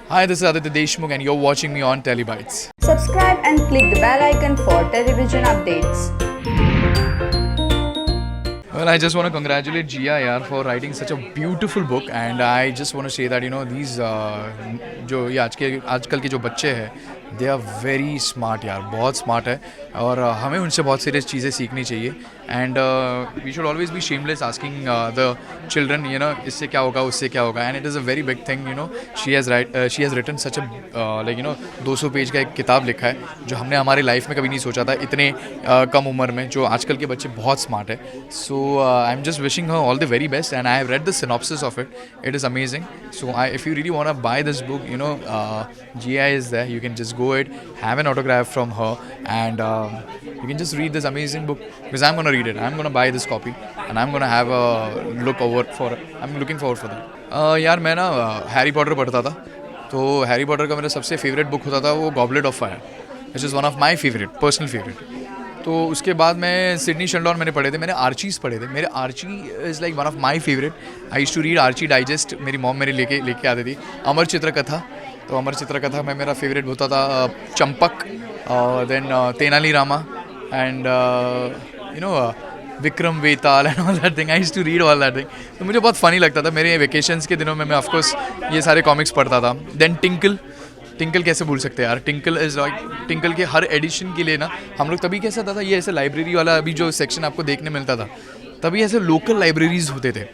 Hi, this is Aditya Deshmukh and you're watching me on Telebytes. Subscribe and click the bell icon for television updates. Well, I just want to congratulate Jia yaar for writing such a beautiful book, and I just want to say that these जो ये आजकल के जो बच्चे हैं they are very smart यार, बहुत smart है और हमें उनसे बहुत सीरियस चीज़ें सीखनी चाहिए and we should always be shameless asking the children इससे क्या होगा उससे क्या होगा and it is a very big thing she has written such a 200 page का एक किताब लिखा है जो हमने हमारी लाइफ में कभी नहीं सोचा था इतने कम उम्र में, जो आजकल के बच्चे बहुत स्मार्ट है. So I am just wishing her all the very best and I have read the synopsis of it is amazing. So if you really want to buy this book, Gia is there, you can just go ahead, have an autograph from her and you can just read this amazing book because I'm going to read it. I'm going to buy this copy and I'm going to have a look over for it. I'm looking forward for that. यार मैं ना Harry Potter पढ़ता था, तो Harry Potter का मेरा सबसे favourite book होता था वो goblet of fire, which is one of my favourite personal favourite. तो उसके बाद मैं सिडनी शेल्डन मैंने पढ़े थे, मैंने आर्चीज़ पढ़े थे. मेरे Archie is like one of my favourite. I used to read Archie Digest, मेरी मॉम मेरे लेके आती थी. अमर चित्र कथा, तो अमर चित्र कथा में मेरा फेवरेट होता था Champak, then Tenali Rama and Vikram Vetal and all that thing. I used to read all that thing. तो मुझे बहुत फ़नी लगता था. मेरे वेकेशंस के दिनों में मैं ऑफकोर्स ये सारे कॉमिक्स पढ़ता था. देन टिंकल कैसे भूल सकते हैं यार. टिंकल इज़ लाइक, टिंकल के हर एडिशन के लिए ना हम लोग तभी कैसा था ये ऐसे लाइब्रेरी वाला अभी जो सेक्शन आपको देखने मिलता था, तभी ऐसे लोकल लाइब्रेरीज होते थे.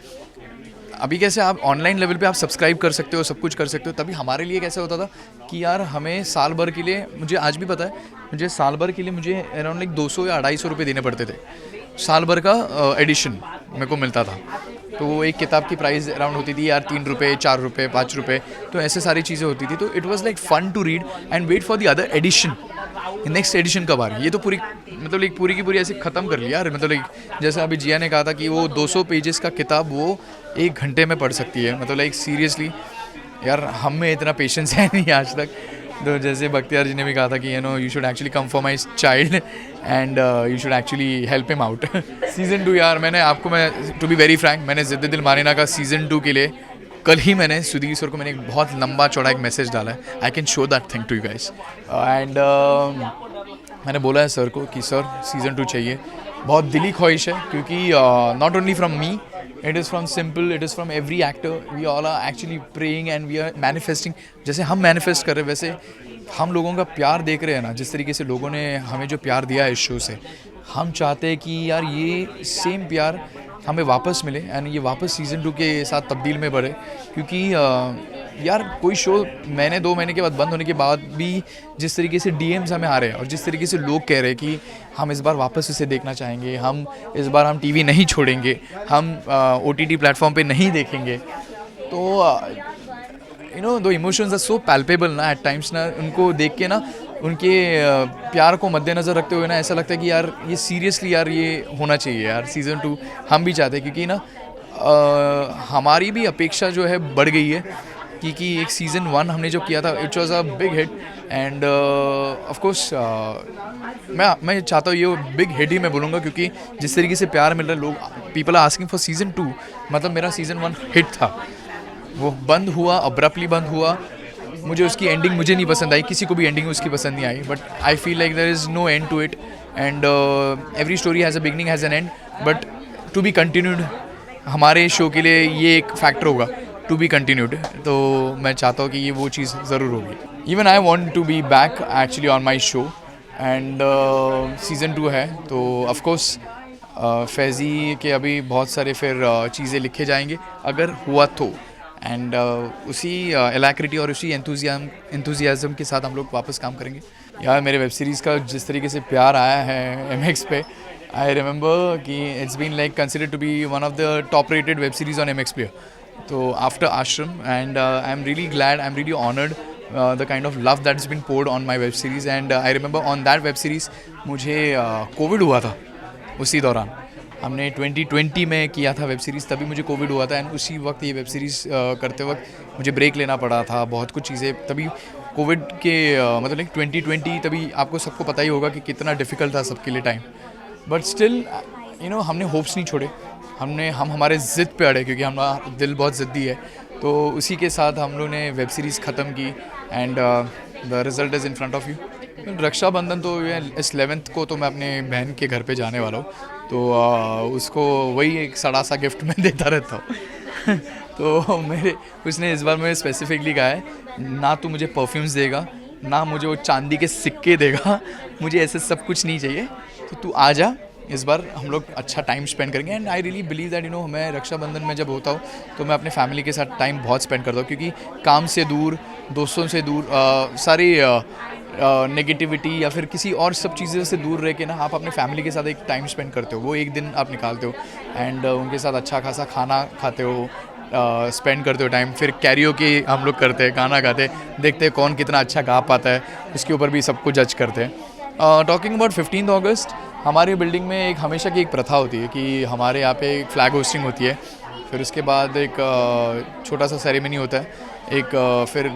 अभी कैसे आप ऑनलाइन लेवल पे आप सब्सक्राइब कर सकते हो, सब कुछ कर सकते हो. तभी हमारे लिए कैसे होता था कि यार हमें साल भर के लिए, मुझे आज भी पता है, मुझे साल भर के लिए मुझे अराउंड लाइक 200 या 250 रुपये देने पड़ते थे. साल भर का एडिशन मेरे को मिलता था. तो वो एक किताब की प्राइस अराउंड होती थी यार 3 रुपये, 4 रुपये, 5 रुपये. तो ऐसे सारी चीज़ें होती थी. तो it was like fun to read and wait for the other edition. Next edition कब आ रही है. ये तो पूरी पूरी की पूरी ऐसे ख़त्म कर लिया यार. जैसे अभी जिया ने कहा था कि वो 200 पेजेस का किताब वो 1 घंटे में पढ़ सकती है. सीरियसली यार हम में इतना पेशेंस है नहीं आज तक. तो जैसे बख्तियार जी ने भी कहा था कि you should actually come for my child and you should actually help him out. Season 2 यार, मैं टू बी वेरी फ्रैंक, मैंने ज़िद्द दिल मारीना का सीज़न 2 के लिए कल ही मैंने सुधीर सर को मैंने एक बहुत लंबा चौड़ा एक मैसेज डाला है. I can show that thing to you guys. And मैंने बोला है सर को कि सर सीज़न 2 चाहिए. बहुत दिली ख्वाहिश है क्योंकि not only from me, it is from simple, it is from every actor. We all are actually praying and we are manifesting. जैसे हम मैनिफेस्ट कर रहे हैं वैसे हम लोगों का प्यार देख रहे हैं ना, जिस तरीके से लोगों ने हमें जो प्यार दिया है इस शो से, हम चाहते हैं कि यार ये सेम प्यार हमें वापस मिले एंड ये वापस सीज़न 2 के साथ तब्दील में बढ़े. क्योंकि यार कोई शो महीने 2 महीने के बाद बंद होने के बाद भी जिस तरीके से DMs हमें आ रहे हैं और जिस तरीके से लोग कह रहे हैं कि हम इस बार वापस इसे देखना चाहेंगे, हम इस बार हम TV नहीं छोड़ेंगे, हम OTT प्लेटफॉर्म पे नहीं देखेंगे, तो दो इमोशंस आर सो पैल्पेबल ना एट टाइम्स ना. उनको देख के ना, उनके प्यार को मद्देनज़र रखते हुए ना ऐसा लगता है कि यार ये सीरियसली यार ये होना चाहिए यार सीज़न 2. हम भी चाहते हैं क्योंकि हमारी भी अपेक्षा जो है बढ़ गई है क्योंकि एक सीज़न 1 हमने जो किया था it was a big hit end of course मैं चाहता हूँ ये बिग हिट ही मैं बोलूँगा क्योंकि जिस तरीके से प्यार मिल रहा है, लोग people are asking for season 2. मेरा सीज़न 1 हिट था, वो बंद हुआ, अब्रप्टली बंद हुआ. मुझे उसकी एंडिंग मुझे नहीं पसंद आई, किसी को भी एंडिंग उसकी पसंद नहीं आई. But I feel like there is no end to it and every story has a beginning, has an end, but to be continued. हमारे शो के लिए ये एक फैक्टर होगा, टू बी कंटिन्यूड. तो मैं चाहता हूँ कि ये वो चीज़ ज़रूर होगी. Even I want to be back actually on my show and season 2 है तो ऑफकोर्स फैज़ी के अभी बहुत सारे फिर चीज़ें लिखे जाएंगे अगर हुआ तो. एंड उसी एलैक्रिटी और उसी एंथुजियाज़म के साथ हम लोग वापस काम करेंगे. यार मेरे वेब सीरीज़ का जिस तरीके से प्यार आया है MX पे, आई रिमेंबर कि it's been like considered to be one of the top rated web series on MX player. तो after Aashram and I am really glad, I am really honoured the kind of love that's been poured on my web series and I remember on that web series मुझे Covid हुआ था. उसी दौरान हमने 2020 में किया था वेब सीरीज़, तभी मुझे कोविड हुआ था एंड उसी वक्त ये वेब सीरीज़ करते वक्त मुझे ब्रेक लेना पड़ा था. बहुत कुछ चीज़ें तभी कोविड के 2020 तभी आपको सबको पता ही होगा कि कितना डिफ़िकल्ट था सबके लिए टाइम. बट स्टिल हमने होप्स नहीं छोड़े. हम हमारे ज़िद पे अड़े क्योंकि हमारा दिल बहुत ज़िद्दी है. तो उसी के साथ हम लोग ने वेब सीरीज़ ख़त्म की and the result is in front of you. Rakshabandhan तो ये इस 11th को तो मैं अपने बहन के घर पे जाने वाला हूँ, तो उसको वही एक सड़ा सा गिफ्ट मैं देता रहता हूँ। तो मेरे उसने इस बार मुझे स्पेसिफिकली कहा है, ना तू मुझे परफ्यूम्स देगा, ना मुझे वो चांदी के सिक्के देगा, मुझे ऐसे सब कुछ नहीं चाहिए, तो तू आ जा, इस बार हम लोग अच्छा टाइम स्पेंड करेंगे। And I really believe that मैं रक्षाबंधन में जब होता हूँ तो मैं अपने फैमिली के साथ टाइम बहुत स्पेंड करता हूँ, क्योंकि काम से दूर, दोस्तों से दूर, सारी नेगेटिविटी या फिर किसी और सब चीज़ों से दूर रह के ना आप अपने फैमिली के साथ एक टाइम स्पेंड करते हो, वो एक दिन आप निकालते हो एंड उनके साथ अच्छा खासा खाना खाते हो, स्पेंड करते हो टाइम। फिर कैरियोके हम लोग करते हैं, गाना गाते हैं, देखते हैं कौन कितना अच्छा गा पाता है, उसके ऊपर भी सबको जज करते हैं। टॉकिंग अबाउट 15 अगस्त, हमारी बिल्डिंग में एक हमेशा की एक प्रथा होती है कि हमारे यहाँ पे एक फ्लैग होस्टिंग होती है, फिर उसके बाद एक छोटा सा सेरेमनी होता है, एक फिर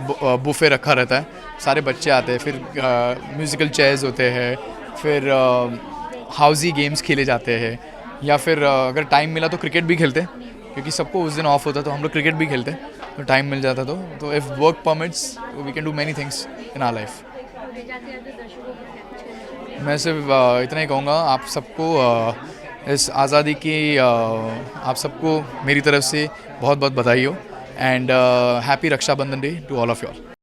बुफे रखा रहता है, सारे बच्चे आते हैं, फिर म्यूज़िकल चेयर्स होते हैं, फिर हाउजी गेम्स खेले जाते हैं, या फिर अगर टाइम मिला तो क्रिकेट भी खेलते हैं, क्योंकि सबको उस दिन ऑफ होता है तो हम लोग क्रिकेट भी खेलते हैं, तो टाइम मिल जाता तो if work permits we can do many things in our life. मैं सिर्फ इतना ही कहूँगा, आप सबको इस आज़ादी की आप सबको मेरी तरफ से बहुत बहुत बधाई हो and happy Rakshabandhan day to all of you all.